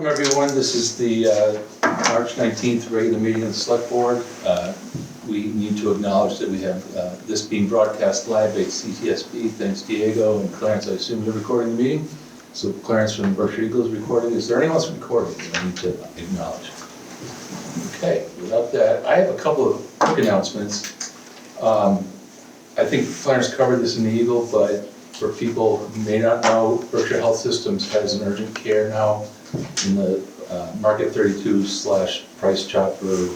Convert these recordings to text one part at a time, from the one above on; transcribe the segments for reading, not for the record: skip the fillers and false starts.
Welcome everyone. This is the March 19th regular meeting of the Select Board. We need to acknowledge that we have this being broadcast live at CTSB. Thanks Diego and Clarence, I assume you're recording the meeting. So Clarence from Berkshire Eagle is recording. Is there anyone else recording that I need to acknowledge? Okay, without that, I have a couple of quick announcements. I think Clarence covered this in the Eagle, but for people who may not know, Berkshire Health Systems has an urgent care now in the Market 32/Price Chopper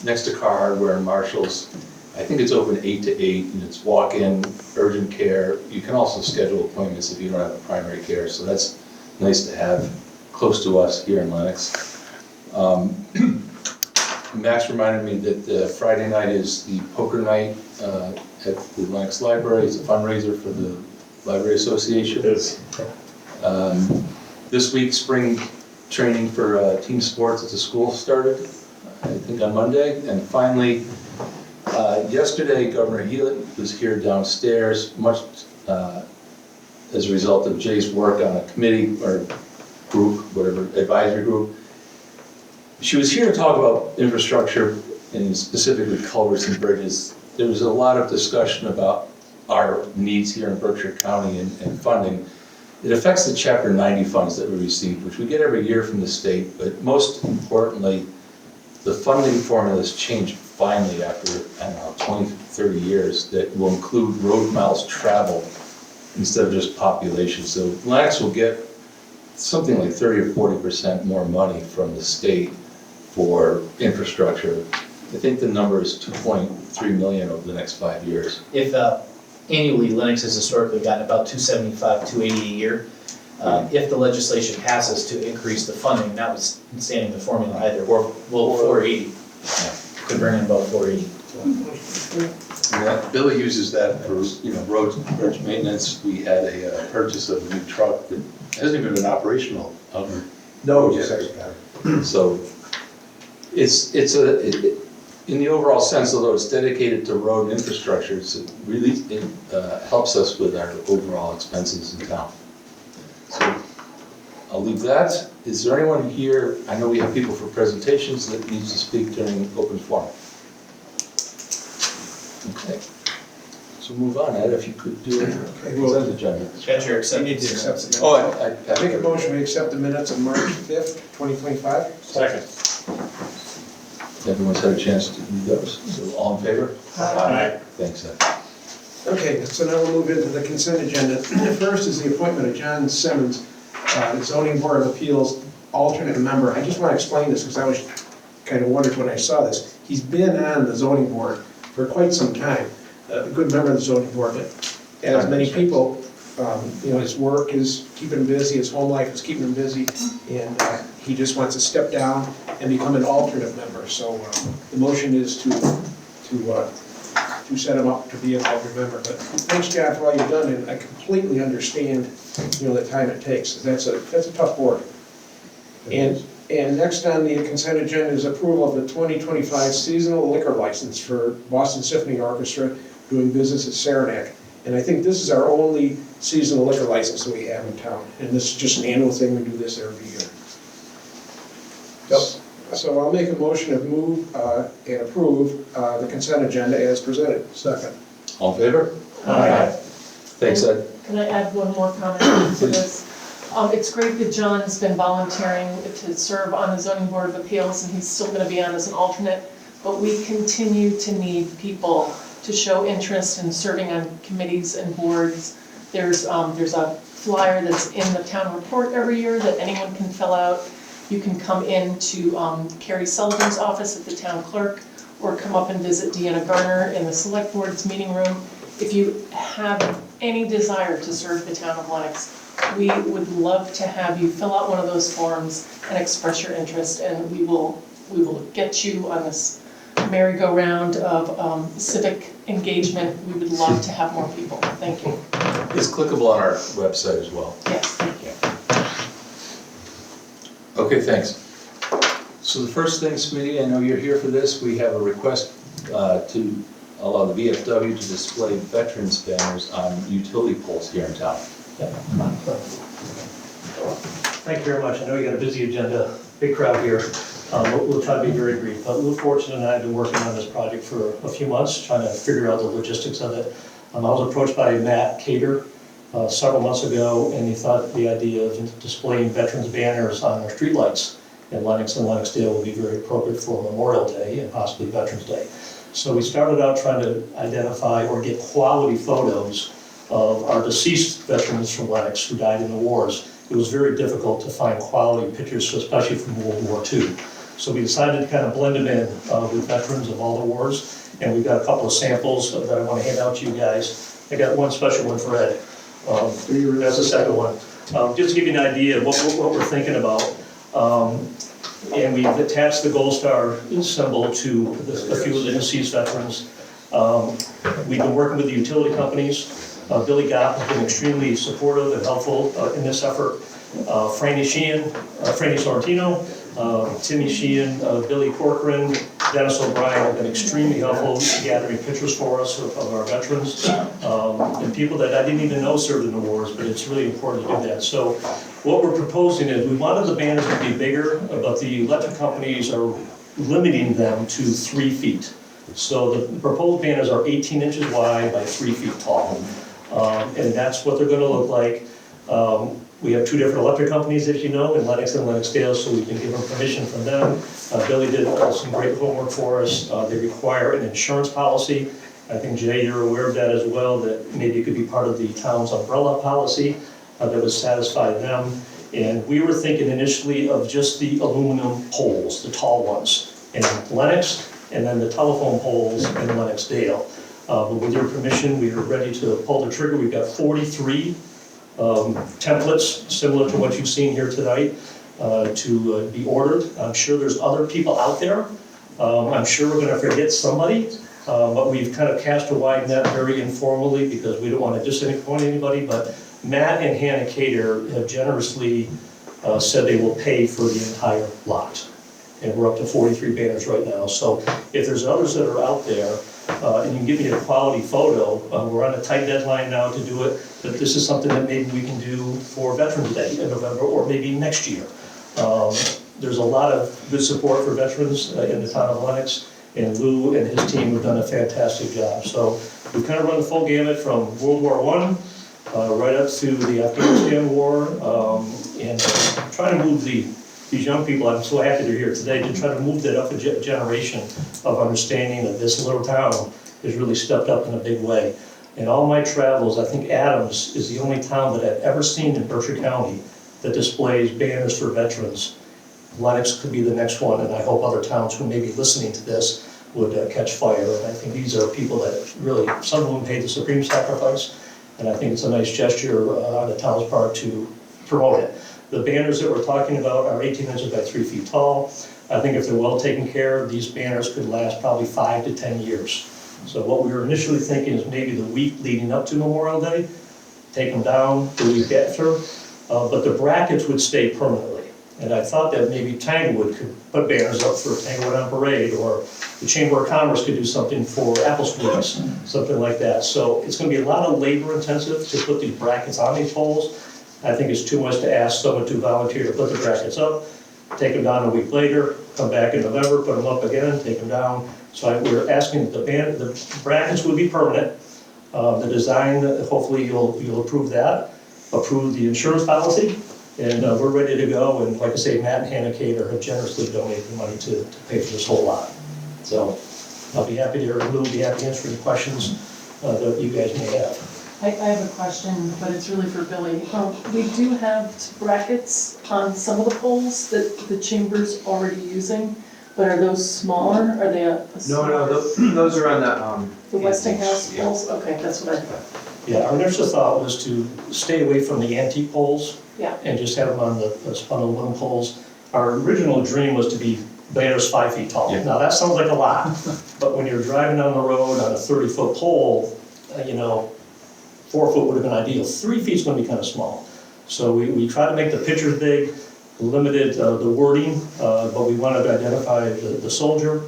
next to Car Hardware and Marshalls. I think it's open 8 to 8 and it's walk-in urgent care. You can also schedule appointments if you don't have a primary care, so that's nice to have close to us here in Lenox. Max reminded me that Friday night is the poker night at the Lenox Library. It's a fundraiser for the Library Association. It is. This week, spring training for team sports at the school started, I think on Monday. And finally, yesterday, Governor Healy was here downstairs, much as a result of Jay's work on a committee or group, whatever, advisory group. She was here to talk about infrastructure and specifically culverts and bridges. There was a lot of discussion about our needs here in Berkshire County and funding. It affects the Chapter 90 funds that we receive, which we get every year from the state, but most importantly, the funding formulas changed finally after, I don't know, 20, 30 years that will include road miles traveled instead of just population. So Lenox will get something like 30 or 40% more money from the state for infrastructure. I think the number is 2.3 million over the next 5 years. If annually, Lenox has historically gotten about 275, 280 a year. If the legislation passes to increase the funding, notwithstanding the formula either, or 480. Yeah. Could bring in about 480. Yeah, Billy uses that for roads and bridge maintenance. We had a purchase of a new truck that hasn't even been operational. No, So it's in the overall sense, although it's dedicated to road infrastructure, it really helps us with our overall expenses in town. So I'll leave that. Is there anyone here? I know we have people for presentations that needs to speak during open forum. Okay. So move on, Ed, if you could do it. Okay, Consent agenda. That's your You need to accept the minutes. Oh, I make a motion to accept the minutes of March 5th, 2025. Second. Everyone's had a chance to read those, so all in favor? Aye. Thanks, Ed. Okay, so now we'll move into the consent agenda. First is the appointment of John Simmons, the Zoning Board of Appeals alternate member. I just want to explain this because I was kind of wondered when I saw this. He's been on the zoning board for quite some time, a good member of the zoning board, but as many people, his work is keeping him busy, his home life is keeping him busy, and he just wants to step down and become an alternate member. So the motion is to set him up to be an alternate member. But thanks, John, for all you've done, and I completely understand, the time it takes. That's a tough board. And next on the consent agenda is approval of the 2025 seasonal liquor license for Boston Symphony Orchestra doing business at Saranac. And I think this is our only seasonal liquor license that we have in town. And this is just an annual thing, we do this every year. Yep. So I'll make a motion to move and approve the consent agenda as presented. Second. All in favor? Aye. Thanks, Ed. Can I add one more comment to this? It's great that John has been volunteering to serve on the Zoning Board of Appeals, and he's still going to be on as an alternate, but we continue to need people to show interest in serving on committees and boards. There's a flyer that's in the town report every year that anyone can fill out. You can come in to Carrie Sullivan's office at the town clerk, or come up and visit Deanna Garner in the Select Board's meeting room. If you have any desire to serve the town of Lenox, we would love to have you fill out one of those forms and express your interest, and we will get you on this merry-go-round of civic engagement. We would love to have more people. Thank you. It's clickable on our website as well. Yes, thank you. Okay, thanks. So the first thing, Smitty, I know you're here for this. We have a request to allow the VFW to display veterans banners on utility poles here in town. Yep. Thank you very much. I know you got a busy agenda, big crowd here. We'll try to be very brief. But Lou Fortune and I have been working on this project for a few months, trying to figure out the logistics of it. I was approached by Matt Cater several months ago, and he thought the idea of displaying veterans banners on our streetlights in Lenox and Lenoxdale would be very appropriate for Memorial Day and possibly Veterans Day. So we started out trying to identify or get quality photos of our deceased veterans from Lenox who died in the wars. It was very difficult to find quality pictures, especially from World War II. So we decided to kind of blend them in with veterans of all the wars. And we've got a couple of samples that I want to hand out to you guys. I got one special one for Ed. That's the second one. Just to give you an idea of what we're thinking about. And we've attached the Gold Star symbol to a few of the deceased veterans. We've been working with the utility companies. Billy Gopp has been extremely supportive and helpful in this effort. Franny Sorrentino, Timmy Sheehan, Billy Corcoran, Dennis O'Brien have been extremely helpful gathering pictures for us of our veterans and people that I didn't even know served in the wars, but it's really important to do that. So what we're proposing is we wanted the banners to be bigger, but the electric companies are limiting them to 3 feet. So the proposed banners are 18 inches wide by 3 feet tall. And that's what they're going to look like. We have 2 different electric companies, as you know, in Lenox and Lenoxdale, so we can give them permission from them. Billy did some great homework for us. They require an insurance policy. I think, Jay, you're aware of that as well, that maybe it could be part of the town's umbrella policy that would satisfy them. And we were thinking initially of just the aluminum poles, the tall ones, in Lenox, and then the telephone poles in Lenoxdale. But with your permission, we are ready to pull the trigger. We've got 43 templates similar to what you've seen here tonight to be ordered. I'm sure there's other people out there. I'm sure we're going to forget somebody, but we've kind of cast a wide net very informally because we don't want to disappoint anybody. But Matt and Hannah Cater have generously said they will pay for the entire lot. And we're up to 43 banners right now. So if there's others that are out there, and you can give me a quality photo, we're on a tight deadline now to do it, but this is something that maybe we can do for Veterans Day in November or maybe next year. There's a lot of good support for veterans in the town of Lenox, and Lou and his team have done a fantastic job. So we've kind of run the full gamut from World War I right up to the Afghanistan War, and trying to move these young people, I'm so happy they're here today, to try to move that up a generation of understanding that this little town has really stepped up in a big way. In all my travels, I think Adams is the only town that I've ever seen in Berkshire County that displays banners for veterans. Lenox could be the next one, and I hope other towns who may be listening to this would catch fire. And I think these are people that really, some of them paid the supreme sacrifice, and I think it's a nice gesture on the town's part to promote it. The banners that we're talking about are 18 inches by 3 feet tall. I think if they're well taken care of, these banners could last probably 5 to 10 years. So what we were initially thinking is maybe the week leading up to Memorial Day, take them down the week after, but the brackets would stay permanently. And I thought that maybe Tanglewood could put banners up for Tanglewood on Parade, or the Chamber of Commerce could do something for Apple Squeeze, something like that. So it's going to be a lot of labor intensive to put these brackets on these poles. I think it's too much to ask someone to volunteer to put the brackets up, take them down a week later, come back in November, put them up again, take them down. So we're asking that the brackets would be permanent. The design, hopefully you'll approve that, approve the insurance policy, and we're ready to go. And like I say, Matt and Hannah Cater have generously donated the money to pay for this whole lot. So I'll be happy to, Lou will be happy to answer any questions that you guys may have. I have a question, but it's really for Billy. We do have brackets on some of the poles that the chamber's already using, but are those smaller? Are they a No, those are on the Westinghouse poles? Okay, that's what I thought. Yeah, our initial thought was to stay away from the antique poles. Yeah. And just have them on the spun aluminum poles. Our original dream was to be banners 5 feet tall. Yeah. Now that sounds like a lot, but when you're driving down the road on a 30-foot pole, 4 foot would have been ideal. 3 feet's going to be kind of small. So we try to make the pictures big, limited the wording, but we wanted to identify the soldier,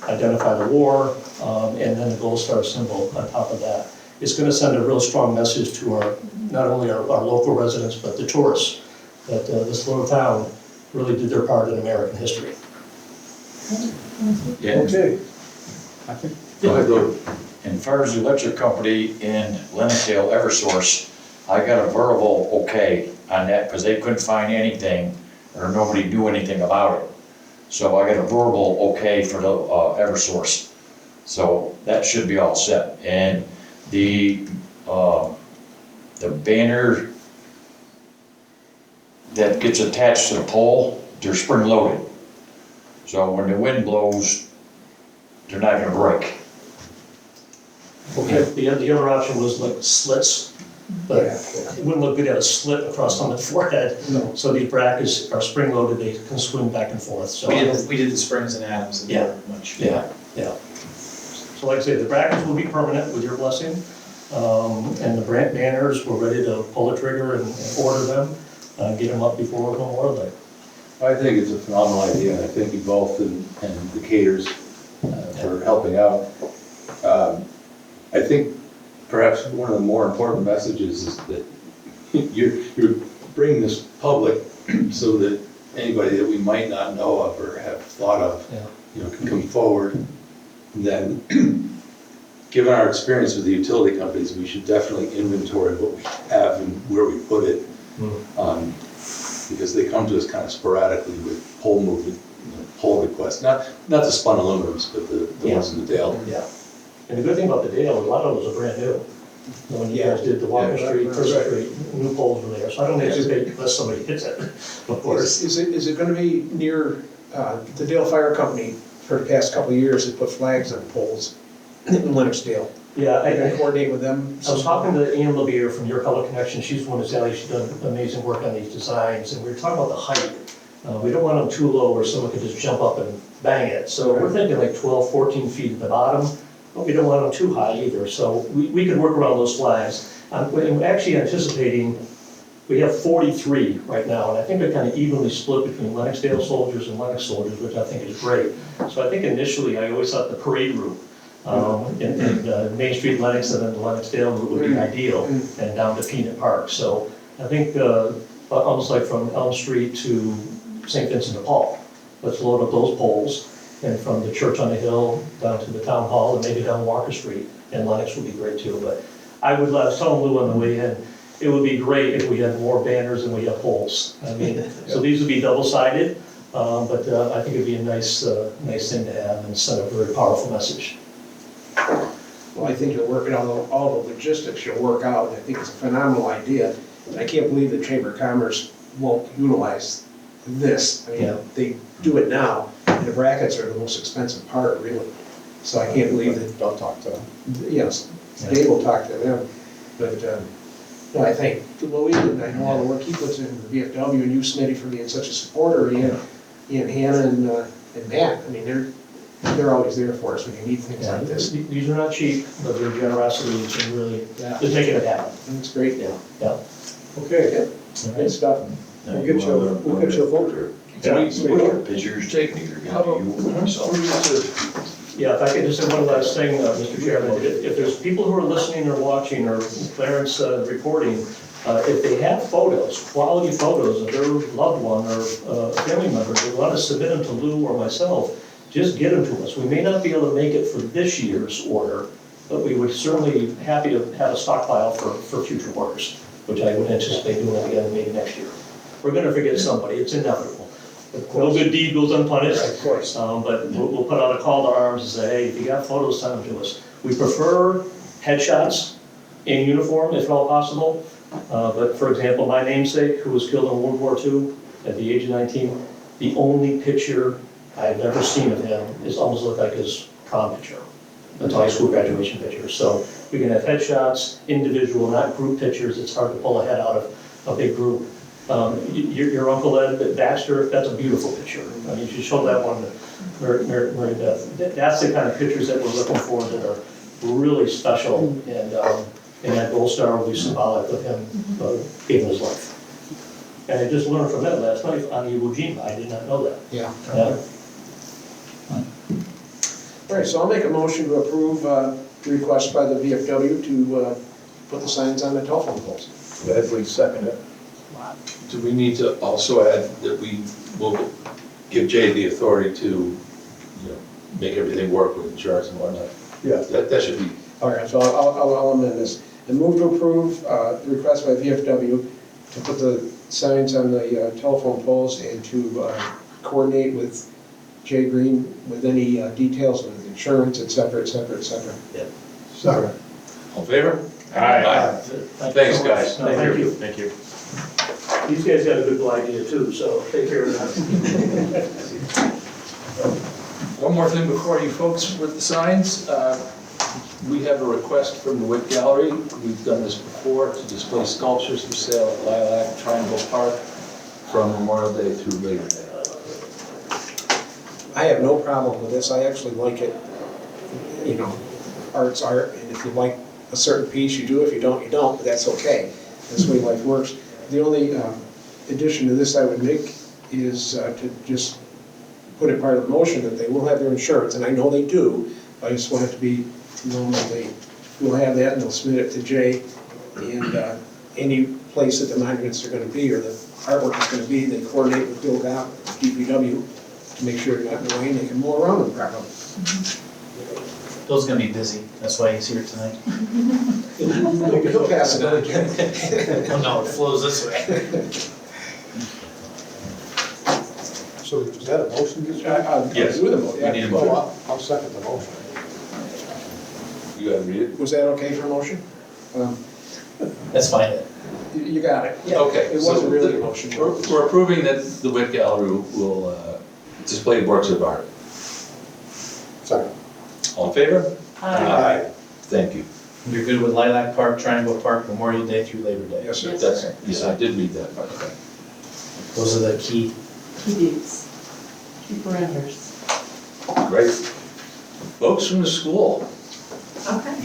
identify the war, and then the Gold Star symbol on top of that. It's going to send a real strong message to not only our local residents, but the tourists that this little town really did their part in American history. Yeah, Okay. go ahead, Lou. And as far as the electric company in Lenoxdale Eversource, I got a verbal okay on that because they couldn't find anything or nobody knew anything about it. So I got a verbal okay for the Eversource. So that should be all set. And the banner that gets attached to the pole, they're spring loaded. So when the wind blows, they're not gonna break. Okay, the other option was like slits, but Yeah. it wouldn't look good to have a slit across someone's forehead. No. So these brackets are spring loaded, they can swing back and forth, so. We did the springs and Adams and they were much. Yeah, yeah. So like I say, the brackets will be permanent with your blessing, and the banners, we're ready to pull the trigger and order them, get them up before Memorial Day. I think it's a phenomenal idea, and I thank you both and the caterers for helping out. I think perhaps one of the more important messages is that you're bringing this public so that anybody that we might not know of or have thought of, can come forward. And then, given our experience with the utility companies, we should definitely inventory what we have and where we put it. Because they come to us kind of sporadically with pole movement, pole requests, not the spun aluminums, but the ones in the Dale. Yeah. And the good thing about the Dale, a lot of those are brand new. When you guys did the Walker Yeah, Street, that's First right. Street, new poles were there, so I don't anticipate unless somebody hits it, of course. Is it gonna be near, the Dale Fire Company, for the past couple of years, they put flags on poles in Lenoxdale. Yeah, Are you gonna I coordinate with them? was talking to Ann LeBeer from Your Color Connection, she's the one that's she's done amazing work on these designs, and we were talking about the height. We don't want them too low where someone could just jump up and bang it, so we're thinking like 12, 14 feet at the bottom, but we don't want them too high either, so we could work around those flags. We're actually anticipating, we have 43 right now, and I think they're kind of evenly split between Lenoxdale soldiers and Lennox soldiers, which I think is great. So I think initially, I always thought the parade route, in Main Street Lennox and then the Lenoxdale route would be ideal, and down to Peanut Park. So I think almost like from Elm Street to St. Vincent de Paul, let's load up those poles, and from the church on the hill down to the town hall and maybe down Walker Street, and Lennox would be great too. But I was telling Lou on the way in, it would be great if we had more banners than we have poles. I mean, so these would be double-sided, but I think it'd be a nice thing to have and send a very powerful message. Well, I think you're working on all the logistics you'll work out, and I think it's a phenomenal idea. And I can't believe the Chamber of Commerce won't utilize this. I Yeah. mean, they do it now, and the brackets are the most expensive part, really. So I can't believe that, Don't talk to them. yes, Dave will talk to them. But, no, I thank Louis, and I know all the work he puts in the VFW, and you, Smitty, for being such a supporter, and Hannah and Matt. I mean, they're always there for us when you need things like this. These are not cheap, but their generosity is really, they're making it happen. It's great. Yeah. Okay, good stuff. We'll get you a vote. Pictures taken either, you or myself. Yeah, if I could just say one last thing, Mr. Chairman, if there's people who are listening or watching, or Clarence reporting, if they have photos, quality photos of their loved one or family member, they want to submit them to Lou or myself, just get them to us. We may not be able to make it for this year's order, but we would certainly be happy to have a stockpile for future orders, which I would anticipate doing again maybe next year. We're gonna forget somebody, it's inevitable. No good deed goes unpunished. Of course. But we'll put out a call to arms and say, hey, if you got photos, send them to us. We prefer headshots in uniform, if at all possible. But for example, my namesake, who was killed in World War II at the age of 19, the only picture I've ever seen of him is almost look like his prom picture, the high school graduation picture. So we can have headshots, individual, not group pictures. It's hard to pull a head out of a big group. Your Uncle Ed Baxter, that's a beautiful picture. I mean, you should show that one to Mary Beth. That's the kind of pictures that we're looking for that are really special, and that gold star will be symbolic of him giving his life. And I just learned from that last night on the Iwo Jima. I did not know that. Yeah. Yeah. All right, so I'll make a motion to approve the request by the VFW to put the signs on the telephone poles. Leslie seconded it. Do we need to also add that we will give Jay the authority to, you know, make everything work with insurance and whatnot? Yeah. That should be, All right, so I'll amend this. And move to approve the request by VFW to put the signs on the telephone poles and to coordinate with Jay Green with any details of insurance, et cetera, et cetera, et cetera. Yeah. Second. all in favor? Aye. Thanks, guys. No, thank you. Thank you. These guys got a good idea too, so take care of that. One more thing before you folks with the signs. We have a request from the Wick Gallery. We've done this before to display sculptures for sale at Lilac Triangle Park from Memorial Day through Labor Day. I have no problem with this, I actually like it. You know, art's art, and if you like a certain piece, you do. If you don't, you don't, but that's okay. That's the way life works. The only addition to this I would make is to just put it part of the motion that they will have their insurance, and I know they do. I just want it to be known that they will have that, and they'll submit it to Jay. And any place that the monuments are gonna be, or the artwork is gonna be, they coordinate with Bill Goff, DPW, to make sure they're not in the way, and they can mow around them properly. Bill's gonna be busy, that's why he's here tonight. He'll pass it on again. Oh no, it flows this way. So is that a motion? Yes, Do the motion, we need a yeah. motion. I'll second the motion. You gotta read it? Was that okay for a motion? That's fine. You got it. Okay. It wasn't really a motion. We're approving that the Wick Gallery will display works of art. Second. All in favor? Aye. Thank you. You're good with Lilac Park, Triangle Park, Memorial Day through Labor Day? Yes, sir. Yes. That's, yes, I did read that, part. Okay. Those are the key. Key dates, key parameters. Great. Folks from the school. Okay.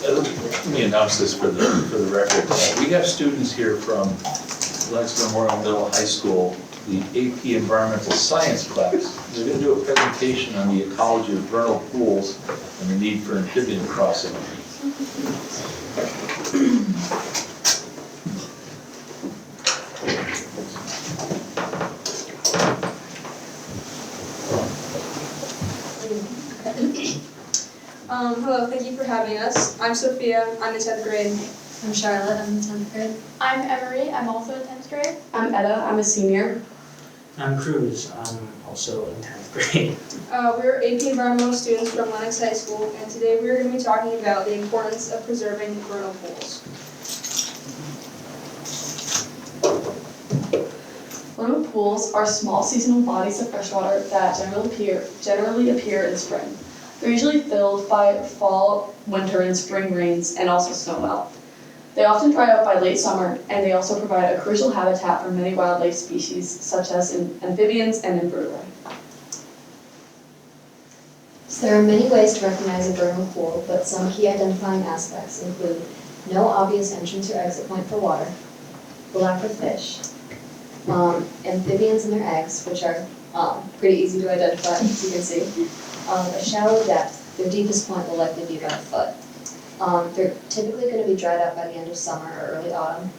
Let me announce this for the record. We have students here from Lenox Memorial Middle High School, the AP Environmental Science class. They're going to do a presentation on the ecology of vernal pools and the need for amphibian crossing. Hello, thank you for having us. I'm Sophia, I'm in 10th grade. I'm Charlotte, I'm in 10th grade. I'm Emery, I'm also in 10th grade. I'm Etta, I'm a senior. I'm Cruz, I'm also in 10th grade. We're AP Environmental students from Lenox High School, and today we're going to be talking about the importance of preserving vernal pools. Vernal pools are small seasonal bodies of freshwater that generally appear in spring. They're usually filled by fall, winter, and spring rains, and also snowmelt. They often dry up by late summer, and they also provide a crucial habitat for many wildlife species, such as amphibians and invertebrates. So there are many ways to recognize a vernal pool, but some key identifying aspects include no obvious entrance or exit point for water, the lack of fish, amphibians and their eggs, which are pretty easy to identify, as you can see, a shallow depth. Their deepest point will likely be about a foot. They're typically going to be dried up by the end of summer or early autumn.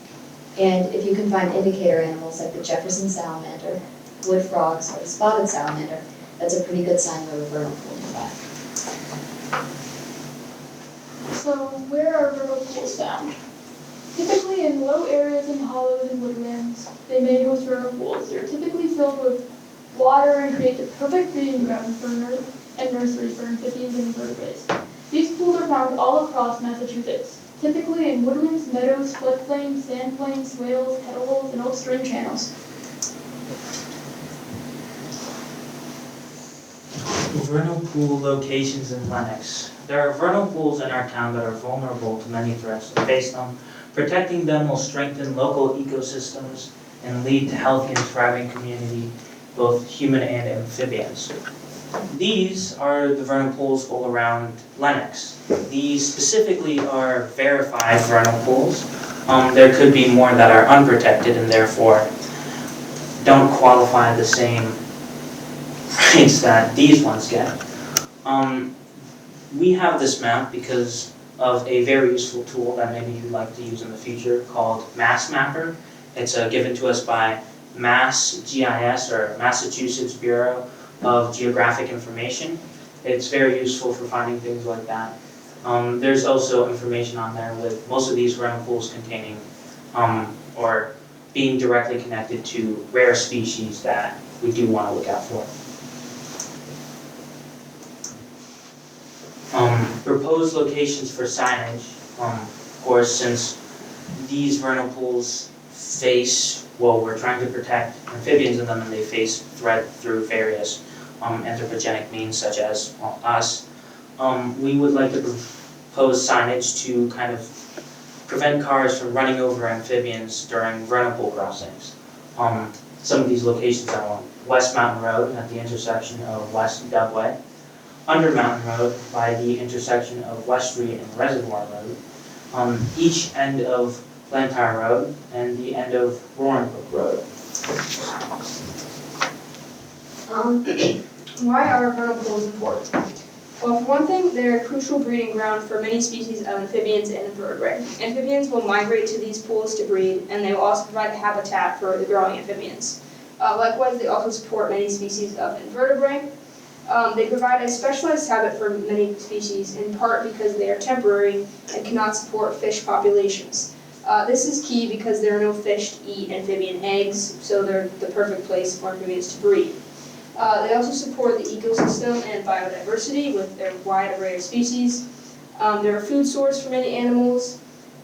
And if you can find indicator animals like the Jefferson salamander, wood frogs, or the spotted salamander, that's a pretty good sign of a vernal pool nearby. So where are vernal pools found? Typically in low areas and hollows and woodlands, they may host vernal pools. They're typically filled with water and create the perfect breeding ground for nurseries for amphibians and invertebrates. These pools are found all across Massachusetts, typically in woodlands, meadows, floodplains, sandplains, swales, kettle holes, and old stream channels. Vernal pool locations in Lenox. There are vernal pools in our town that are vulnerable to many threats to face them. Protecting them will strengthen local ecosystems and lead to healthy and thriving community, both human and amphibians. These are the vernal pools all around Lenox. These specifically are verified vernal pools. There could be more that are unprotected and therefore don't qualify the same rights that these ones get. We have this map because of a very useful tool that maybe you'd like to use in the future called Mass Mapper. It's given to us by Mass GIS, or Massachusetts Bureau of Geographic Information. It's very useful for finding things like that. There's also information on there with most of these vernal pools containing or being directly connected to rare species that we do want to look out for. Proposed locations for signage. Of course, since these vernal pools face, well, we're trying to protect amphibians in them, and they face threat through various anthropogenic means such as us, we would like to propose signage to kind of prevent cars from running over amphibians during vernal pool crossings. Some of these locations are on West Mountain Road at the intersection of West Dubway, Under Mountain Road by the intersection of West Street and Reservoir Road, each end of Blantyre Road, and the end of Roaring Brook Road. Why are vernal pools important? Well, for one thing, they're a crucial breeding ground for many species of amphibians and invertebrates. Amphibians will migrate to these pools to breed, and they will also provide habitat for the growing amphibians. Likewise, they also support many species of invertebrate. They provide a specialized habitat for many species, in part because they are temporary and cannot support fish populations. This is key because there are no fish to eat amphibian eggs, so they're the perfect place for amphibians to breed. They also support the ecosystem and biodiversity with their wide array of species. They're a food source for many animals,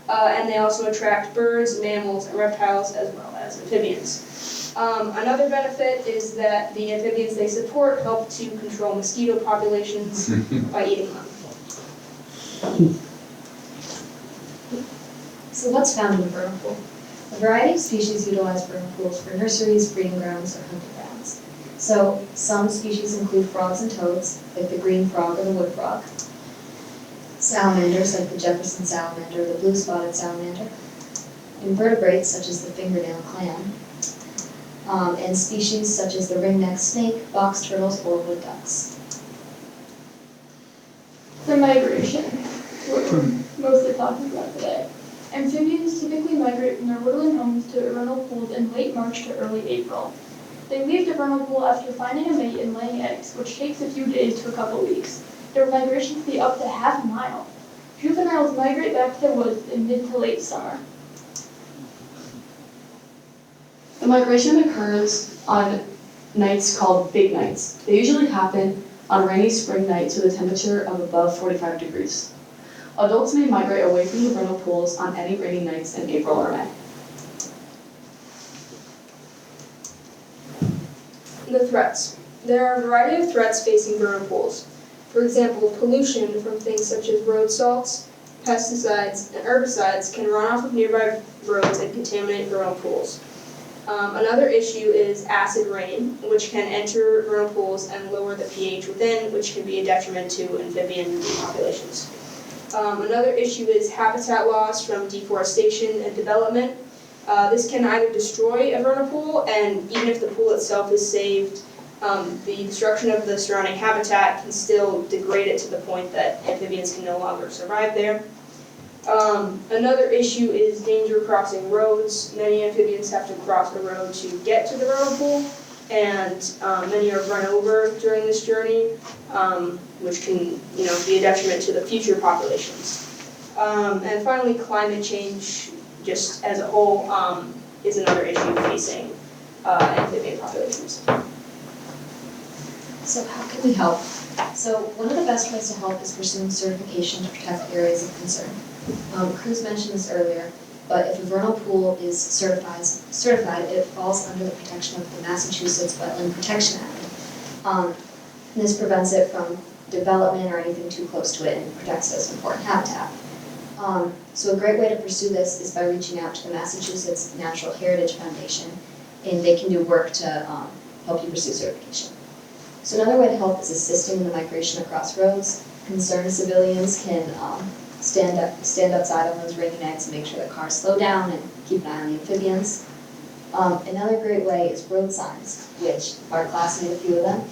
and they also attract birds, mammals, and reptiles, as well as amphibians. Another benefit is that the amphibians they support help to control mosquito populations by eating them. So what's found in a vernal pool? A variety of species utilize vernal pools for nurseries, breeding grounds, or hunting grounds. So some species include frogs and toads, like the green frog or the wood frog, salamanders like the Jefferson salamander or the blue-spotted salamander, invertebrates such as the fingernail clam, and species such as the ringneck snake, box turtles, or wood ducks. The migration, what we're mostly talking about today. Amphibians typically migrate from their woodland homes to vernal pools in late March to early April. They leave the vernal pool after finding a mate and laying eggs, which takes a few days to a couple weeks. Their migration can be up to half a mile. Juveniles migrate back to the woods in mid to late summer. The migration occurs on nights called big nights. They usually happen on rainy spring nights with a temperature of above 45 degrees. Adults may migrate away from the vernal pools on any rainy nights in April or May. The threats. There are a variety of threats facing vernal pools. For example, pollution from things such as road salts, pesticides, and herbicides can run off of nearby roads and contaminate vernal pools. Another issue is acid rain, which can enter vernal pools and lower the pH within, which can be a detriment to amphibian populations. Another issue is habitat loss from deforestation and development. This can either destroy a vernal pool, and even if the pool itself is saved, the destruction of the surrounding habitat can still degrade it to the point that amphibians can no longer survive there. Another issue is danger crossing roads. Many amphibians have to cross a road to get to the vernal pool, and many are run over during this journey, which can, be a detriment to the future populations. And finally, climate change, just as a whole, is another issue facing amphibian populations. So how can we help? So one of the best ways to help is pursuing certification to protect areas of concern. Cruz mentioned this earlier, but if a vernal pool is certified, it falls under the protection of the Massachusetts Wetland Protection Act. This prevents it from development or anything too close to it and protects this important habitat. So a great way to pursue this is by reaching out to the Massachusetts Natural Heritage Foundation, and they can do work to help you pursue certification. So another way to help is assisting in the migration across roads. Concerned civilians can stand outside on those rainy nights and make sure that cars slow down and keep an eye on the amphibians. Another great way is road signs, which our class made a few of them.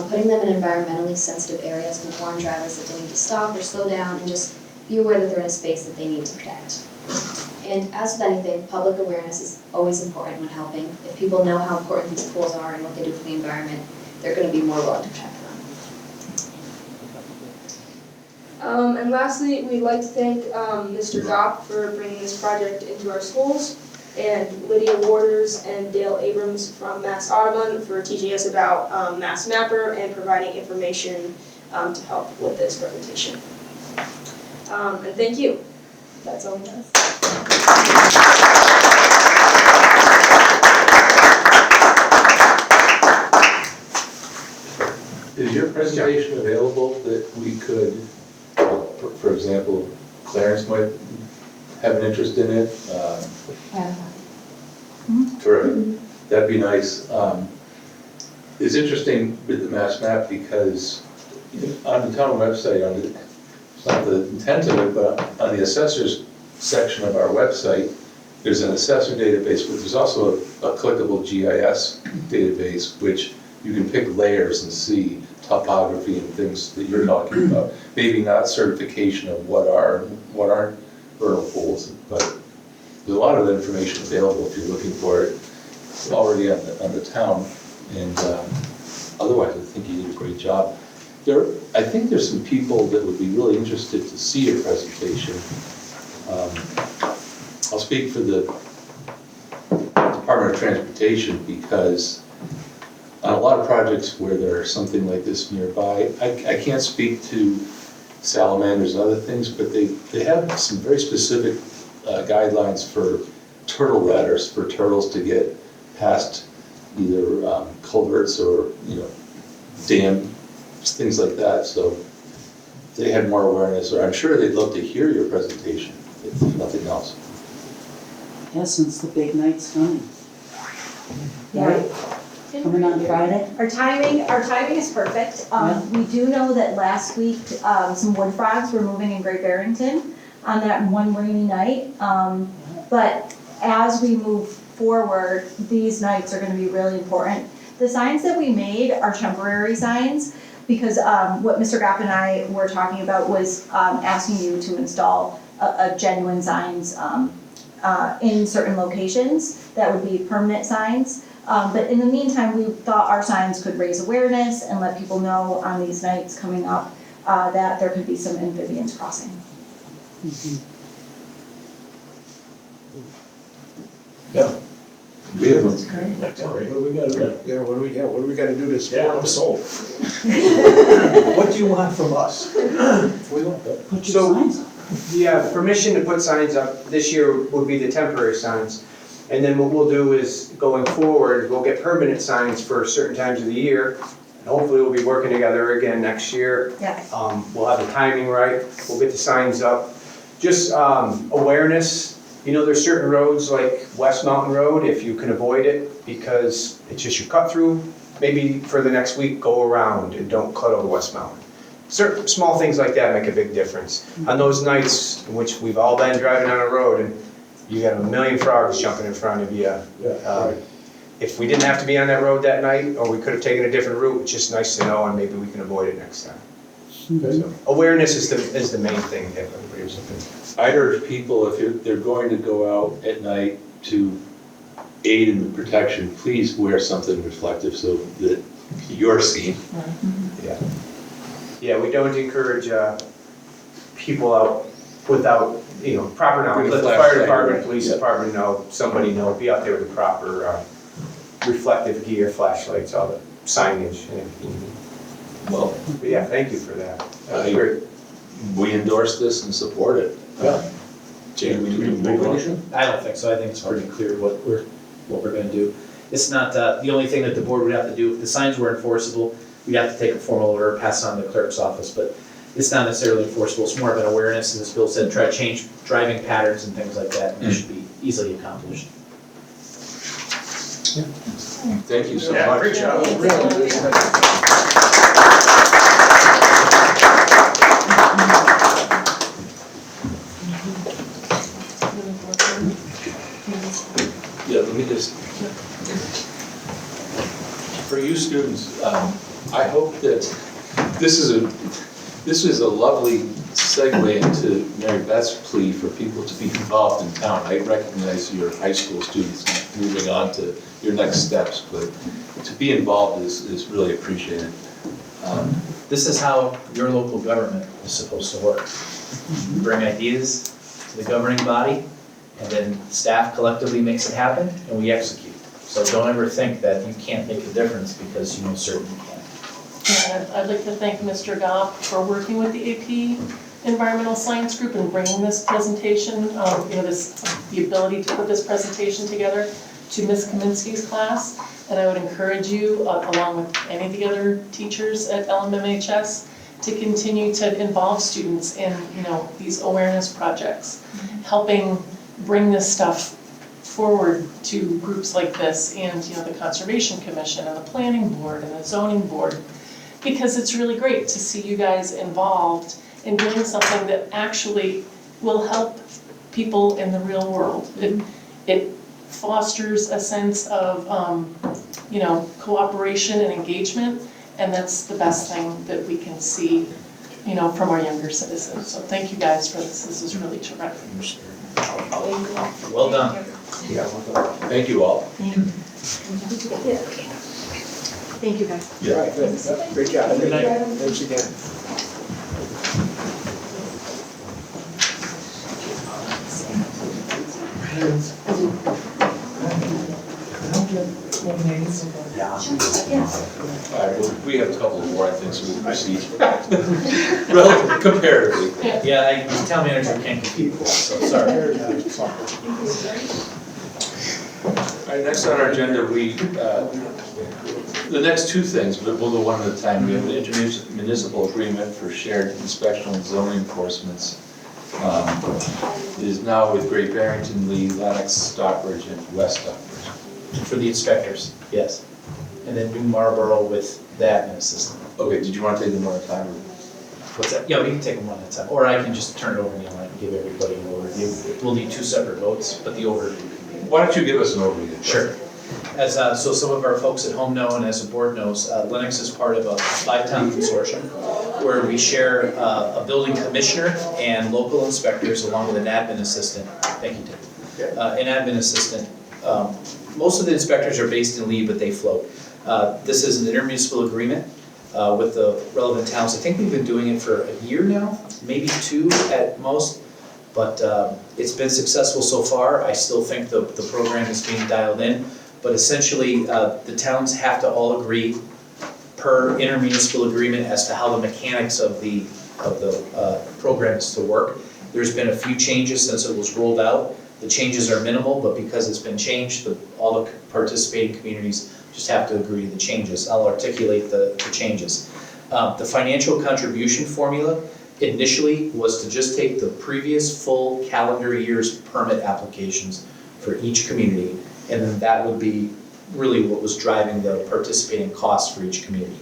Putting them in environmentally sensitive areas can warn drivers that they need to stop or slow down and just be aware that they're in a space that they need to protect. And as with anything, public awareness is always important when helping. If people know how important these pools are and what they do for the environment, they're going to be more willing to protect them. And lastly, we'd like to thank Mr. Gopp for bringing this project into our schools, and Lydia Waters and Dale Abrams from Mass Audubon for teaching us about Mass Mapper and providing information to help with this presentation. And thank you. That's all we have. Is your presentation available that we could, for example, Clarence might have an interest in it? Terrific. That'd be nice. It's interesting with the Mass Map because on the town website, it's not the intent of it, but on the assessors section of our website, there's an assessor database, but there's also a clickable GIS database, which you can pick layers and see topography and things that you're talking about. Maybe not certification of what aren't vernal pools, but there's a lot of information available if you're looking for it. It's already on the town, and otherwise I think you did a great job. I think there's some people that would be really interested to see your presentation. I'll speak for the Department of Transportation because on a lot of projects where there's something like this nearby, I can't speak to salamanders and other things, but they have some very specific guidelines for turtle ladders for turtles to get past either culverts or dam, things like that. So if they had more awareness, or I'm sure they'd love to hear your presentation, if nothing else. Yeah, since the big night's coming. Right. Coming on Friday. Our timing is perfect. We do know that last week, some wood frogs were moving in Great Barrington on that one rainy night. But as we move forward, these nights are gonna be really important. The signs that we made are temporary signs because what Mr. Gopp and I were talking about was asking you to install a genuine signs in certain locations that would be permanent signs. But in the meantime, we thought our signs could raise awareness and let people know on these nights coming up that there could be some amphibians crossing. Yeah. We have What do we gotta do? Yeah, what do we gotta do to support them? Sold. What do you want from us? We want that. Put your signs up. Yeah, permission to put signs up this year would be the temporary signs. And then what we'll do is, going forward, we'll get permanent signs for certain times of the year. And hopefully we'll be working together again next year. Yeah. We'll have the timing right, we'll get the signs up. Just awareness, there's certain roads like West Mountain Road, if you can avoid it, because it's just your cut through, maybe for the next week, go around and don't cut over West Mountain. Certain small things like that make a big difference. On those nights in which we've all been driving on a road and you got a million frogs jumping in front of you. If we didn't have to be on that road that night, or we could have taken a different route, it's just nice to know, and maybe we can avoid it next time. So, awareness is the main thing that everybody's looking. I'd urge people, if they're going to go out at night to aid in the protection, please wear something reflective so that you're seen. Yeah, we don't encourage people out without, proper knowledge. Let the fire department, police department know, somebody know, be out there with the proper reflective gear, flashlights, all the signage and everything. Well, But yeah, thank you for that. That's great. we endorse this and support it. Jay, we need to move on. I don't think so. I think it's pretty clear what we're gonna do. It's not, the only thing that the board would have to do, if the signs were enforceable, we'd have to take a formal order, pass it on to the clerk's office, but it's not necessarily enforceable. It's more of an awareness, and as Bill said, try to change driving patterns and things like that, and it should be easily accomplished. Thank you so much. Great job. Yeah, let me just, for you students, I hope that this is a lovely segue into Mary Beth's plea for people to be involved in town. I recognize your high school students moving on to your next steps, but to be involved is really appreciated. This is how your local government is supposed to work. You bring ideas to the governing body, and then staff collectively makes it happen, and we execute. So don't ever think that you can't make a difference because you know certain you can. And I'd like to thank Mr. Goff for working with the AP Environmental Science Group and bringing this presentation, the ability to put this presentation together to Ms. Kaminsky's class. And I would encourage you, along with any of the other teachers at LMMHS, to continue to involve students in, these awareness projects, helping bring this stuff forward to groups like this and, the Conservation Commission and the Planning Board and the Zoning Board, because it's really great to see you guys involved in doing something that actually will help people in the real world. It fosters a sense of, cooperation and engagement, and that's the best thing that we can see, from our younger citizens. So thank you guys for this. This is really terrific. Well done. Thank you all. Thank you, guys. Yeah. Right, good. Great job. Good night. Thanks again. All right, well, we have a couple more, I think, so we'll proceed. Relative, comparatively. Yeah, town manager can't compete, so sorry. All right, next on our agenda, the next two things, but we'll go one at a time. We have an intermunicipal agreement for shared inspection and zoning enforcements. It is now with Great Barrington, Lee, Lenox, Stockbridge, and West Stockbridge. For the inspectors, yes. And then New Marlboro with the admin assistant. Okay, did you want to take them one at a time? What's that? Yeah, we can take them one at a time, or I can just turn it over to you and I can give everybody an overview. We'll need two separate votes, but the overview can be. Why don't you give us an overview? Sure. As, so some of our folks at home know, and as the board knows, Lenox is part of a 5-town consortium where we share a building commissioner and local inspectors along with an admin assistant. Thank you, Tim. An admin assistant. Most of the inspectors are based in Lee, but they float. This is an intermunicipal agreement with the relevant towns. I think we've been doing it for a year now, maybe 2 at most, but it's been successful so far. I still think the program is being dialed in, but essentially the towns have to all agree per intermunicipal agreement as to how the mechanics of the program is to work. There's been a few changes since it was rolled out. The changes are minimal, but because it's been changed, all the participating communities just have to agree to the changes. I'll articulate the changes. The financial contribution formula initially was to just take the previous full calendar year's permit applications for each community, and then that would be really what was driving the participating costs for each community.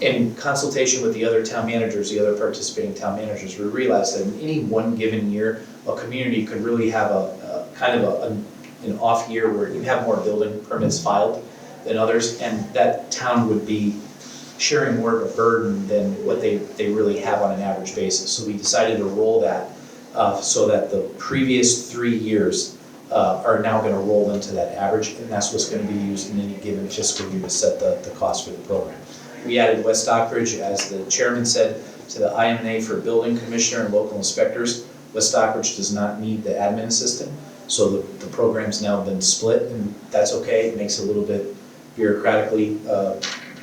In consultation with the other town managers, the other participating town managers, we realized that in any one given year, a community could really have an off year where you have more building permits filed than others, and that town would be sharing more of a burden than what they really have on an average basis. So we decided to roll that so that the previous 3 years are now going to roll into that average, and that's what's going to be used in any given fiscal year to set the cost for the program. We added West Stockbridge, as the chairman said, to the IMA for building commissioner and local inspectors. West Stockbridge does not need the admin assistant, so the program's now been split, and that's okay. It makes it a little bit bureaucratically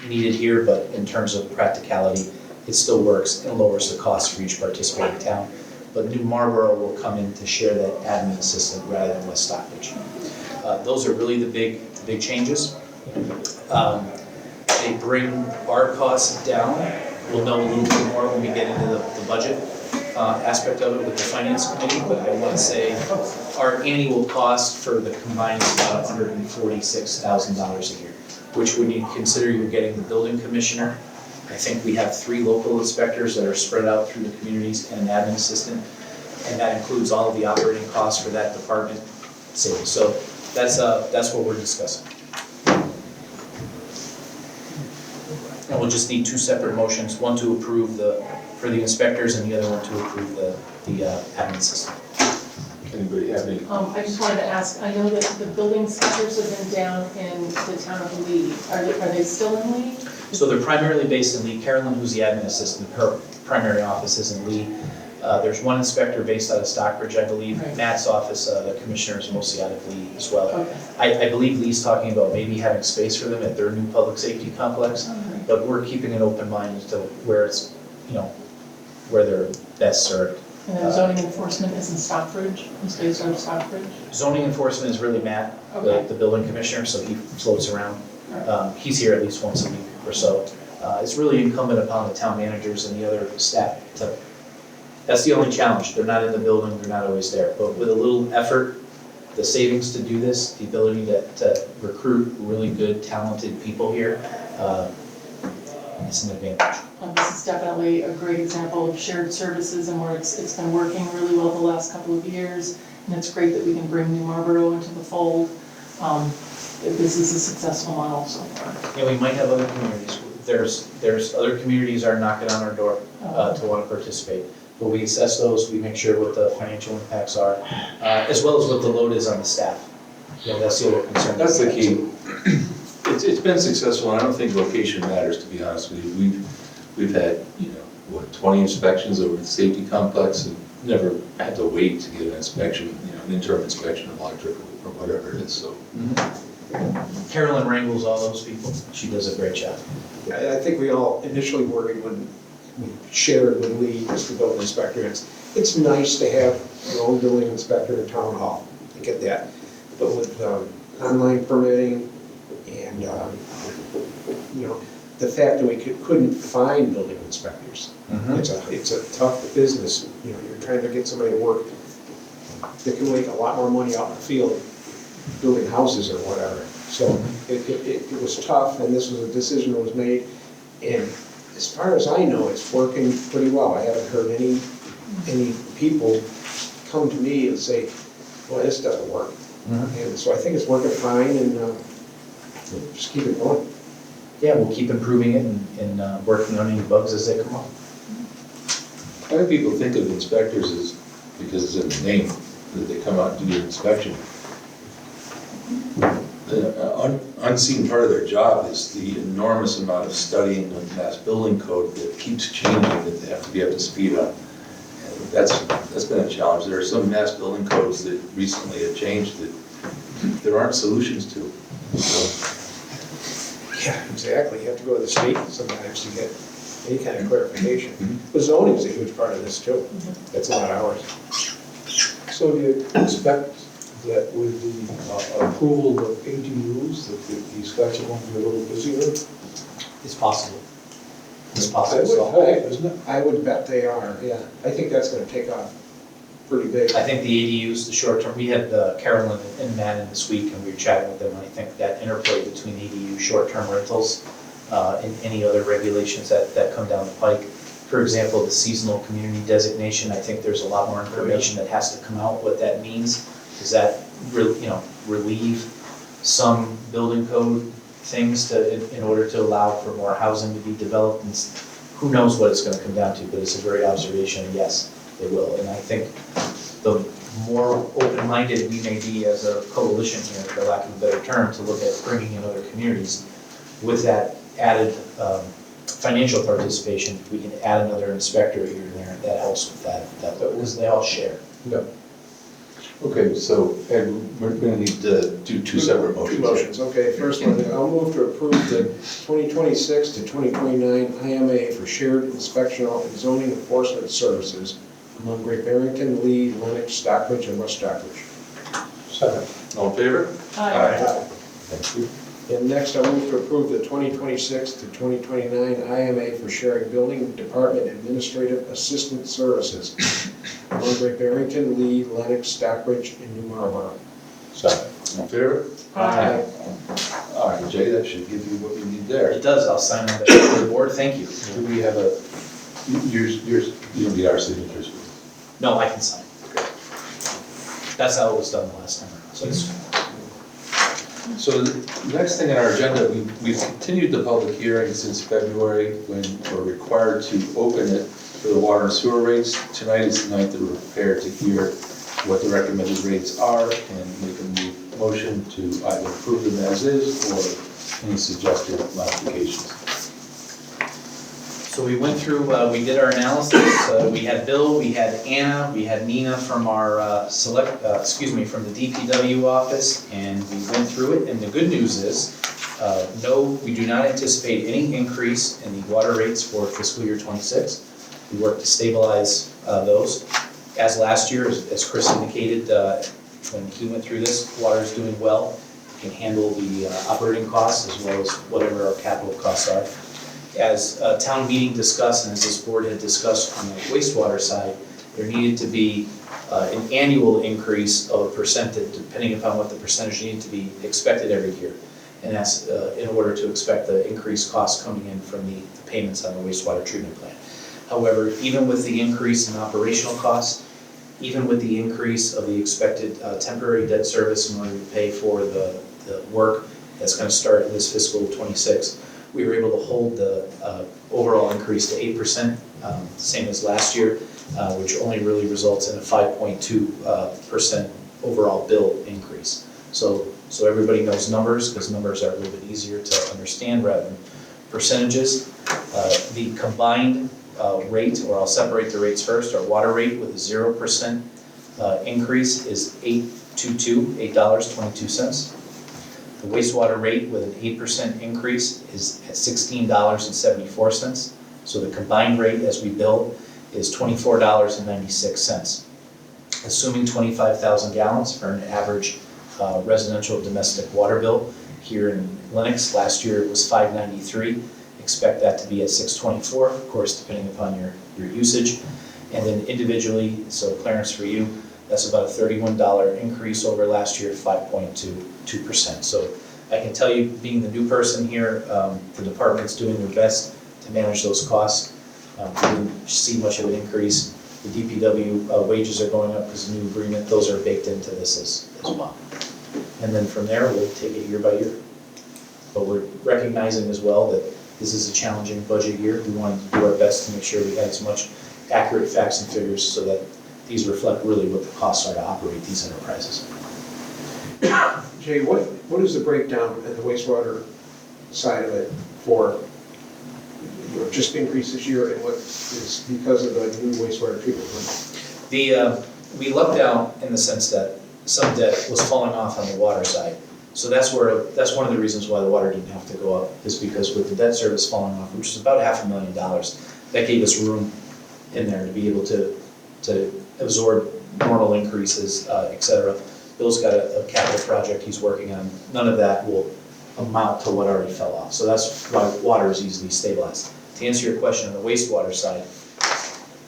needed here, but in terms of practicality, it still works and lowers the cost for each participating town. But New Marlboro will come in to share that admin assistant rather than West Stockbridge. Those are really the big changes. They bring our costs down. We'll know a little bit more when we get into the budget aspect of it with the finance committee, but I want to say our annual cost for the combined is about $146,000 a year, which when you consider you're getting the building commissioner, I think we have 3 local inspectors that are spread out through the communities and an admin assistant, and that includes all of the operating costs for that department. So that's what we're discussing. And we'll just need two separate motions, one to approve for the inspectors and the other one to approve the admin system. Anybody have any? I just wanted to ask, I know that the building inspectors have been down in the town of Lee. Are they still in Lee? So they're primarily based in Lee. Carolyn, who's the admin assistant, her primary office is in Lee. There's one inspector based out of Stockbridge, I believe. Right. Matt's office, the commissioner, is mostly out of Lee as well. Okay. I believe Lee's talking about maybe having space for them at their new public safety complex, but we're keeping an open mind as to where it's, where they're best served. And then zoning enforcement is in Stockbridge, stays out of Stockbridge? Zoning enforcement is really Matt, Okay. the building commissioner, so he floats around. He's here at least once a week or so. It's really incumbent upon the town managers and the other staff to, that's the only challenge. They're not in the building, they're not always there. But with a little effort, the savings to do this, the ability to recruit really good, talented people here, it's an advantage. This is definitely a great example of shared services and where it's been working really well the last couple of years. And it's great that we can bring New Marlboro into the fold. This is a successful model so far. Yeah, we might have other communities. There's other communities are knocking on our door to want to participate. But we assess those, we make sure what the financial impacts are, as well as what the load is on the staff. That's the other concern. That's the key. It's been successful, and I don't think location matters, to be honest with you. We've had, 20 inspections over the safety complex, and never had to wait to get an inspection, an interim inspection of electrical or whatever it is, so. Carolyn wrangles all those people. She does a great job. I think we all initially worried when we shared with Lee as the building inspector. It's nice to have your own building inspector in town hall, I get that. But with online permitting and, the fact that we couldn't find building inspectors. It's a tough business, you're trying to get somebody to work that can make a lot more money out in the field building houses or whatever. So it was tough, and this was a decision that was made. And as far as I know, it's working pretty well. I haven't heard any people come to me and say, well, this doesn't work. And so I think it's working fine, and just keep it going. Yeah, we'll keep improving it and working on any bugs as they come up. I think people think of inspectors as, because it's in the name, that they come out and do your inspection. The unseen part of their job is the enormous amount of studying of Mass Building Code that keeps changing, that they have to be up to speed on. And that's been a challenge. There are some Mass Building Codes that recently have changed that there aren't solutions to. So, Yeah, exactly. You have to go to the state sometimes to get any kind of clarification. But zoning is a huge part of this too. That's not ours. So do you expect that with the approval of ADUs, that these guys are going to be a little busier? It's possible. It's I possible. would So hope, isn't it? I would bet they are, yeah. I think that's gonna take off pretty big. I think the ADUs, the short term, we had Carolyn and Matt in this week, and we were chatting with them, and I think that interplay between ADU, short-term rentals, and any other regulations that come down the pike. For example, the seasonal community designation, I think there's a lot more information that has to come out, what that means. Does that relieve some building code things in order to allow for more housing to be developed? And who knows what it's gonna come down to, but it's a great observation, yes, it will. And I think the more open-minded we may be as a coalition here, for lack of a better term, to look at bringing in other communities, with that added financial participation, if we can add another inspector here and there, that helps with that, because they all share. yeah. Okay, so Ed, we're gonna need to do two separate motions. Two motions, okay. First one, I'll move to approve the 2026 to 2029 IMA for shared inspectional and zoning enforcement services among Great Barrington, Lee, Lenox, Stockbridge, and West Stockbridge. Second. All in favor? Aye. Thank you. And next, I move to approve the 2026 to 2029 IMA for sharing building department administrative assistant services among Great Barrington, Lee, Lenox, Stockbridge, and New Marlboro. Second. All in favor? Aye. All right, Jay, that should give you what you need there. It does, I'll sign on the board, thank you. Do we have you'll be our signatures? No, I can sign. That's how it was done the last time around, so it's. So the next thing on our agenda, we've continued the public hearing since February when we're required to open it for the water and sewer rates. Tonight is the night that we're prepared to hear what the recommended rates are and make a motion to either approve them as is or any suggested modifications. So we went through, we did our analysis, we had Bill, we had Anna, we had Nina from our from the DPW office, and we went through it, and the good news is, no, we do not anticipate any increase in the water rates for fiscal year '26. We worked to stabilize those. As last year, as Chris indicated, when he went through this, water is doing well. We can handle the operating costs as well as whatever our capital costs are. As town meeting discussed, and as this board had discussed on the wastewater side, there needed to be an annual increase of a percentage, depending upon what the percentage needed to be expected every year. And that's in order to expect the increased costs coming in from the payments on the wastewater treatment plant. However, even with the increase in operational costs, even with the increase of the expected temporary debt service in order to pay for the work that's going to start in this fiscal '26, we were able to hold the overall increase to 8%, same as last year, which only really results in a 5.2% overall bill increase. So everybody knows numbers, because numbers are a little bit easier to understand rather than percentages. The combined rate, or I'll separate the rates first, our water rate with a 0% increase is $8.22. The wastewater rate with an 8% increase is at $16.74. So the combined rate as we bill is $24.96. Assuming 25,000 gallons for an average residential domestic water bill here in Lenox, last year it was $5.93. Expect that to be at $6.24, of course, depending upon your usage. And then individually, so Clarence, for you, that's about a $31 increase over last year, 5.22%. So I can tell you, being the new person here, the department's doing their best to manage those costs. We didn't see much of an increase. The DPW wages are going up because of the new agreement. Those are baked into this as well. And then from there, we'll take it year by year. But we're recognizing as well that this is a challenging budget year. We want to do our best to make sure we have as much accurate facts and figures so that these reflect really what the costs are to operate these enterprises. Jay, what is the breakdown at the wastewater side of it for just increase this year and what is because of the new wastewater treatment plant? We lucked out in the sense that some debt was falling off on the water side. So that's one of the reasons why the water didn't have to go up, is because with the debt service falling off, which is about $500,000, that gave us room in there to be able to absorb normal increases, et cetera. Bill's got a capital project he's working on. None of that will amount to what already fell off. So that's why water is easily stabilized. To answer your question on the wastewater side,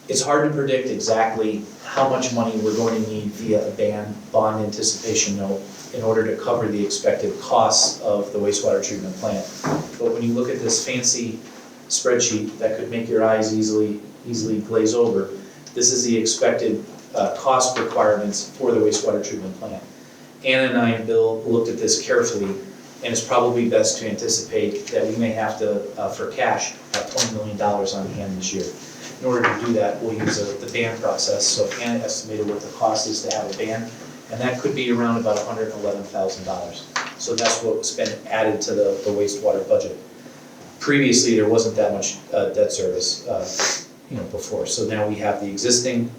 it's hard to predict exactly how much money we're going to need via a bond anticipation note in order to cover the expected costs of the wastewater treatment plant. But when you look at this fancy spreadsheet that could make your eyes easily glaze over, this is the expected cost requirements for the wastewater treatment plant. Anna and I and Bill looked at this carefully, and it's probably best to anticipate that we may have to, for cash, have $20 million on hand this year. In order to do that, we'll use the ban process. So Anna estimated what the cost is to have a ban, and that could be around about $111,000. So that's what's been added to the wastewater budget. Previously, there wasn't that much debt service before. So now we have the existing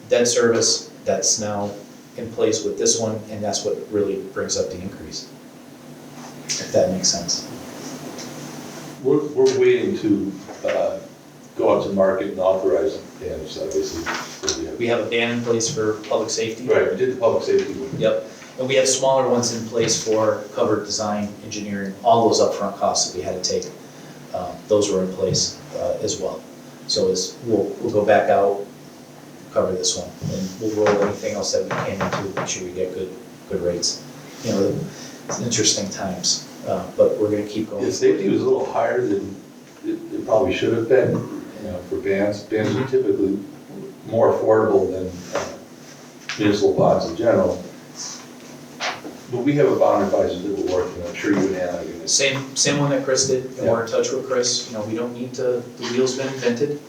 debt service that's now in place with this one, and that's what really brings up the increase, if that makes sense. We're waiting to go out to market and authorize bans, obviously. We have a ban in place for public safety. Right, we did the public safety one. Yep, and we have smaller ones in place for covered design, engineering, all those upfront costs that we had to take. Those were in place as well. So we'll go back out, cover this one, and we'll roll anything else that we can into make sure we get good rates. It's interesting times, but we're going to keep going. Yeah, safety was a little higher than it probably should have been, for bans. Bans are typically more affordable than municipal bonds in general. But we have a bond advisor that we're working, I'm sure you and Anna are gonna. Same one that Chris did, and we're in touch with Chris, you know, we don't need to, the wheel's been invented.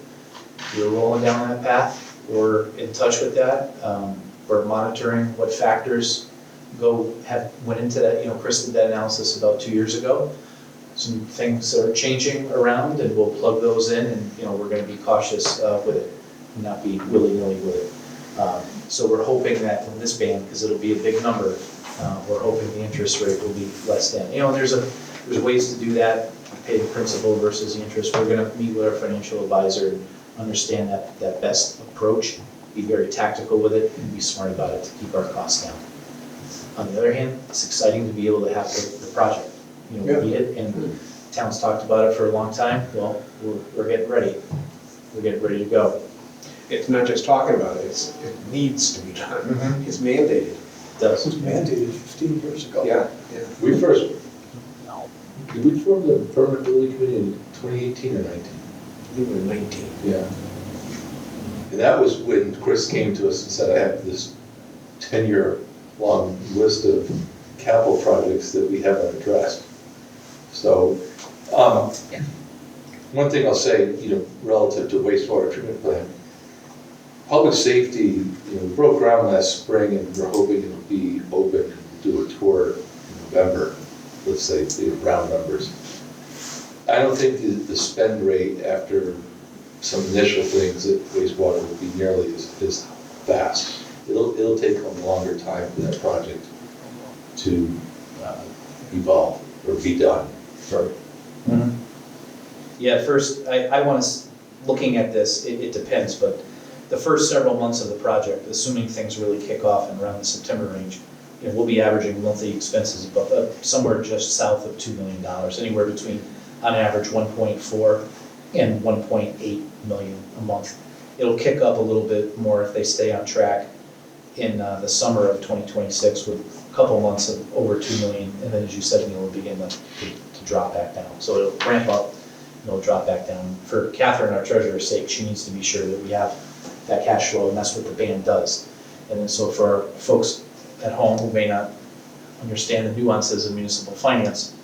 We're rolling down that path, we're in touch with that, we're monitoring what factors went into that, you know, Chris did that analysis about 2 years ago. Some things are changing around and we'll plug those in and, you know, we're gonna be cautious with it, and not be willy-nilly with it. So we're hoping that in this band, because it'll be a big number, we're hoping the interest rate will be less than, you know, and there's ways to do that, pay the principal versus the interest. We're gonna meet with our financial advisor and understand that best approach, be very tactical with it and be smart about it to keep our costs down. On the other hand, it's exciting to be able to have the project, you know, we need it, and town's talked about it for a long time. Well, we're getting ready. We're getting ready to go. It's not just talking about it, it needs to be done. It's mandated. Does. This was mandated 15 years ago. Yeah. Did we form the permanent building committee in 2018 or 19? I think we're 19. Yeah. And that was when Chris came to us and said, I have this 10-year long list of capital projects that we haven't addressed. So, one thing I'll say, you know, relative to wastewater treatment plant, public safety, you know, we broke ground last spring and we're hoping it'll be open and do a tour in November, let's say, you know, round numbers. I don't think the spend rate after some initial things at wastewater will be nearly as fast. It'll take a longer time for that project to evolve or be done. Sorry. Yeah, first, I want to, looking at this, it depends, but the first several months of the project, assuming things really kick off in around the September range, you know, we'll be averaging monthly expenses about somewhere just south of $2 million, anywhere between, on average, 1.4 and 1.8 million a month. It'll kick up a little bit more if they stay on track in the summer of 2026 with a couple months of over 2 million, and then as you said, it'll begin to drop back down. So it'll ramp up, and it'll drop back down. For Catherine, our treasurer's sake, she needs to be sure that we have that cash flow, and that's what the band does. And then so for our folks at home who may not understand the nuances of municipal finance,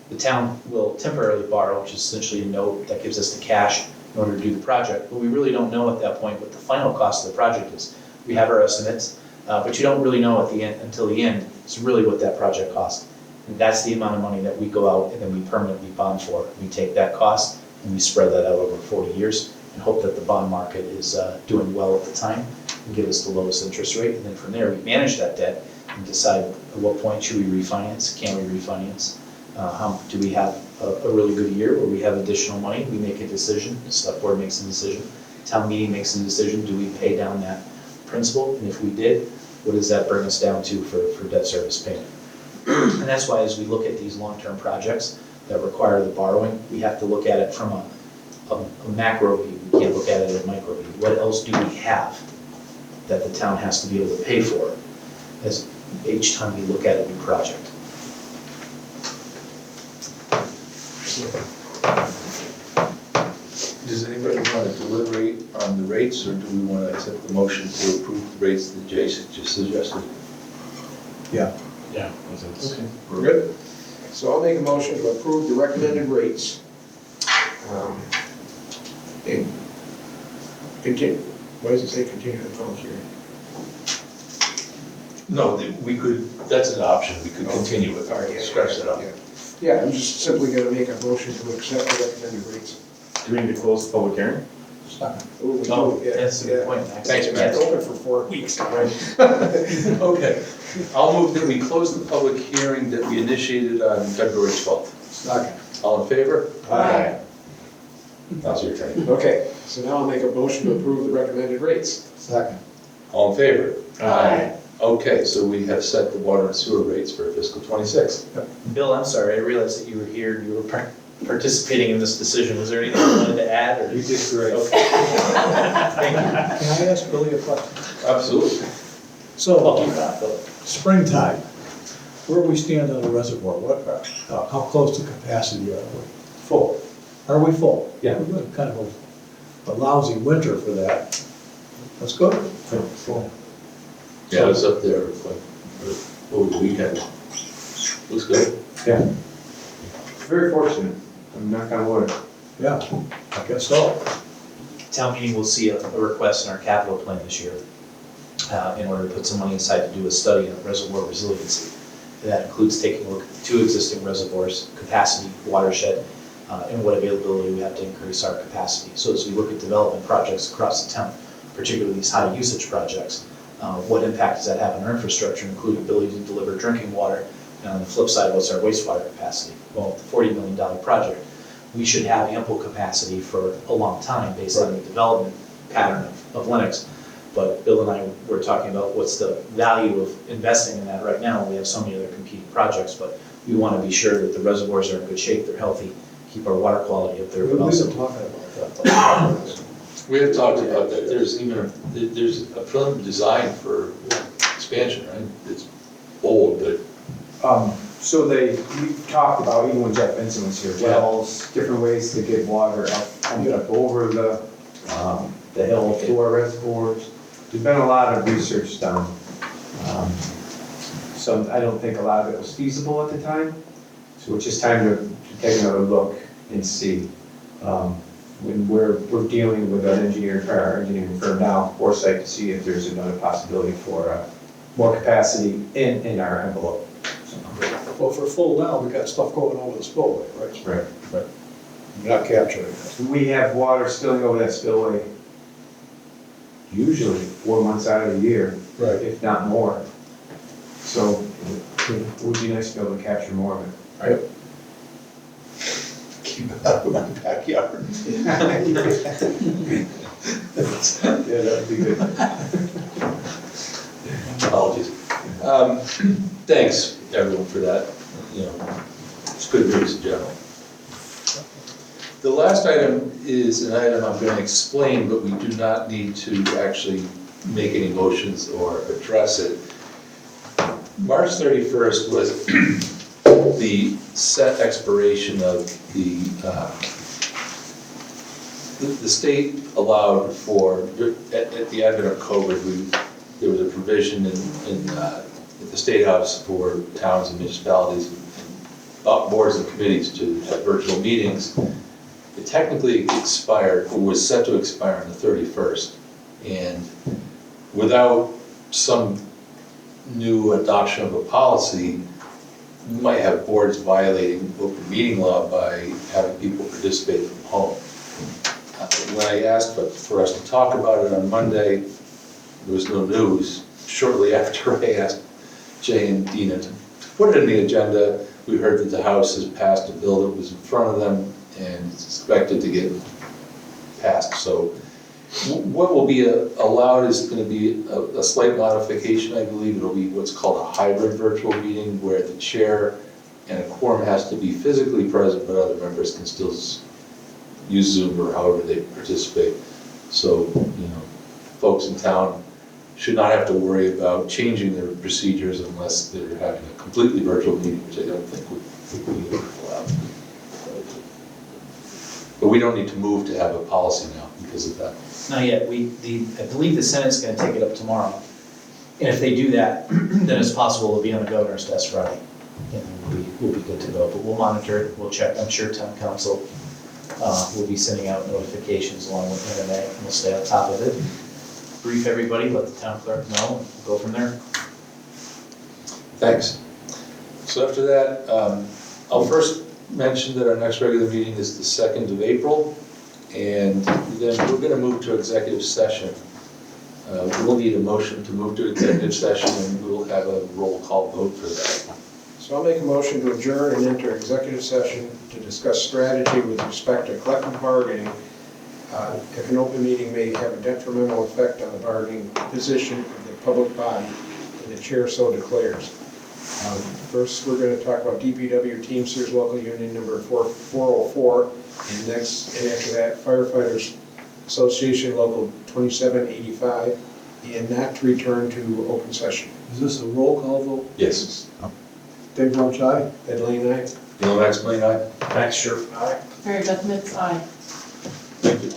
the town will temporarily borrow, which is essentially a note that gives us the cash in order to do the project, but we really don't know at that point what the final cost of the project is. We have our estimates, but you don't really know at the end, until the end, it's really what that project costs. And that's the amount of money that we go out and then we permanently bond for. We take that cost and we spread that out over 40 years and hope that the bond market is doing well at the time and give us the lowest interest rate. And then from there, we manage that debt and decide at what point should we refinance, can we refinance? Do we have a really good year where we have additional money? We make a decision, the select board makes a decision, town meeting makes a decision, do we pay down that principal? And if we did, what does that bring us down to for debt service payment? And that's why as we look at these long-term projects that require the borrowing, we have to look at it from a macro view. We can't look at it at a micro view. What else do we have that the town has to be able to pay for as each time we look at a new project? Does anybody want to deliberate on the rates, or do we want to accept the motion to approve the rates that Jason just suggested? Yeah. Yeah. Okay, we're good. So I'll make a motion to approve the recommended rates. And continue, why does it say continue the public hearing? No, we could, that's an option, we could continue it, all right, scratch that out. Yeah, I'm just simply gonna make a motion to accept the recommended rates. Do we need to close the public hearing? Ooh, we Oh, do, yeah, that's a yeah. good point, Max. Thanks, Max. It's open for 4 weeks already. Okay, I'll move that we close the public hearing that we initiated on February 12th. Second. All in favor? Aye. Now's your turn. Okay, so now I'll make a motion to approve the recommended rates. Second. All in favor? Aye. Okay, so we have set the water and sewer rates for fiscal '26. Bill, I'm sorry, I realized that you were here and you were participating in this decision. Was there anything you wanted to add? Or? You did great. Okay. Thank you. Can I ask Billy a question? Absolutely. So, keep on, Bill. springtime, where we stand on the reservoir, how close to capacity are we? Full. Are we full? Yeah. We're good. Kind of a lousy winter for that. That's good. Full. Yeah, I was up there like over the weekend. Looks good. Very fortunate, I'm not gonna wood. Yeah, I guess so. Town meeting will see a request in our capital plan this year in order to put some money aside to do a study on reservoir resiliency. And that includes taking a look at 2 existing reservoirs, capacity, watershed, and what availability we have to increase our capacity. So as we look at development projects across the town, particularly these high usage projects, what impact does that have on our infrastructure, including ability to deliver drinking water, and on the flip side, what's our wastewater capacity? Well, with the $40 million project, we should have ample capacity for a long time based on the development pattern of Lenox. But Bill and I were talking about what's the value of investing in that right now. We have so many other competing projects, but we want to be sure that the reservoirs are in good shape, they're healthy, keep our water quality up there, We've but also. been talking about that. We had talked about that, there's a preliminary design for expansion, right? It's bold, but So we talked about, even when Jeff Benson was here, wells, different ways to get water up over the hill to our reservoirs. There's been a lot of research done. So I don't think a lot of it was feasible at the time. So it's just time to take another look and see. When we're dealing with our engineering firm now, Foresight, to see if there's another possibility for more capacity in our envelope. Well, for full now, we got stuff going over the spillway, right? Right. You're not capturing it. We have water spilling over that spillway usually 4 months out of the year, Right. if not more. So it would be nice to be able to capture more of it. Yep. keep it out of my backyard. Yeah, that'd be good. Apologies. Thanks, everyone, for that. It's good news in general. The last item is an item I'm going to explain, but we do not need to actually make any motions or address it. March 31st was the set expiration of the state allowed for, at the advent of COVID, there was a provision in the State House for towns and municipalities and boards and committees to have virtual meetings. It technically expired, or was set to expire on the 31st. And without some new adoption of a policy, you might have boards violating open meeting law by having people participate from home. When I asked for us to talk about it on Monday, there was no news. Shortly after I asked Jay and Dina to put it in the agenda, we heard that the House has passed a bill that was in front of them and it's expected to get passed. So what will be allowed is going to be a slight modification, I believe. It'll be what's called a hybrid virtual meeting, where the chair and a quorum has to be physically present, but other members can still use Zoom or however they participate. So, folks in town should not have to worry about changing their procedures unless they're having a completely virtual meeting, which I don't think would be allowed. But we don't need to move to have a policy now because of that. Not yet. I believe the Senate's gonna take it up tomorrow. And if they do that, then it's possible it'll be on the governor's desk Friday. And we'll be good to go, but we'll monitor it, we'll check. I'm sure town council will be sending out notifications along with NMA, and we'll stay on top of it. Brief everybody, let the town clerk know, and go from there. Thanks. So after that, I'll first mention that our next regular meeting is the 2nd of April, and then we're going to move to executive session. We'll need a motion to move to executive session, and we'll have a roll call vote for that. So I'll make a motion to adjourn and enter executive session to discuss strategy with respect to collective bargaining. If an open meeting may have a detrimental effect on the bargaining position of the public body, and the chair so declares. First, we're going to talk about DPW Teamsters Local Union number 404, and after that, Firefighters Association Local 2785, and not to return to open session. Is this a roll call vote? Yes. Dave Roach, aye. Ed Lane, aye. Lenox, aye. Max Scherf, aye. Mary Beth Mitz, aye. Thank you.